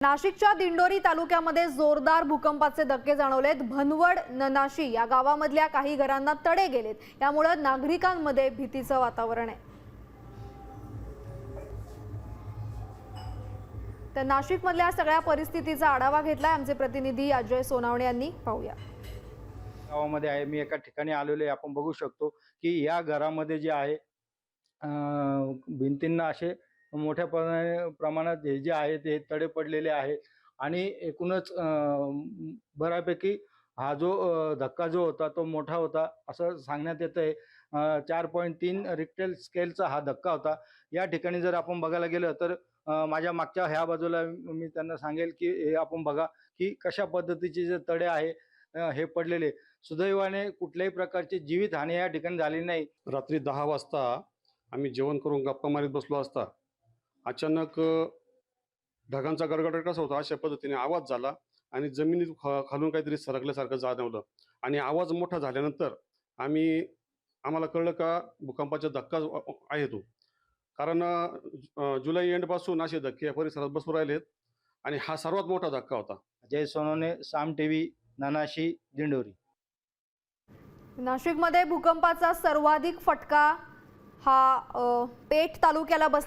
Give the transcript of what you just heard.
नाशिकच्या दिंडोरी तालुक्यामध्ये जोरदार भूकंपाचे धक्के जाणवलेत। भनवड ननाशी या गावामधल्या काही घरांना तडे गेलेत, यामुळे नागरिकांमध्ये भीतीचं वातावरण आहे। तर नाशिकमधल्या सगळ्या परिस्थितीचा आढावा घेतलाय आमचे प्रतिनिधी अजय सोनावणे यांनी। पाहूया। गावामध्ये आहे, मी एका ठिकाणी आलेलो आहे। आपण बघू शकतो की या घरामध्ये जे आहे भिंतींना असे मोठ्या प्रमाणात जे आहे ते तडे पडलेले आहेत आणि एकूणच बऱ्यापैकी हा जो धक्का जो होता तो मोठा होता असं सांगण्यात येतंय। 4.3 रिक्टर स्केलचा हा धक्का होता। या ठिकाणी जर आपण बघायला गेलं तर माझ्या मागच्या ह्या बाजूला मी त्यांना सांगेल की हे आपण बघा की कशा पद्धतीचे जे तडे आहे हे पडलेले। सुदैवाने कुठल्याही प्रकारची जीवितहानी या ठिकाणी झाली नाही। रात्री 10 वाजता आम्ही जेवण करून गप्पा मारीत बसलो असता अचानक ढगांचा गडगडाट कसा होता अशा पद्धतीने आवाज झाला आणि जमिनीत खालून काहीतरी सरकल्यासारखं जाणवलं आणि आवाज मोठा झाल्यानंतर आम्हाला कळलं का भूकंपाचा धक्का आहे तो। कारण जुलै एंडपासून असे धक्के या परिसरात बसू राहिलेत आणि हा सर्वात मोठा धक्का होता। अजय सोनवणे, साम टीव्ही, ननाशी, दिंडोरी। नाशिकमध्ये भूकंपाचा सर्वाधिक फटका हा पेठ तालुक्याला बसला।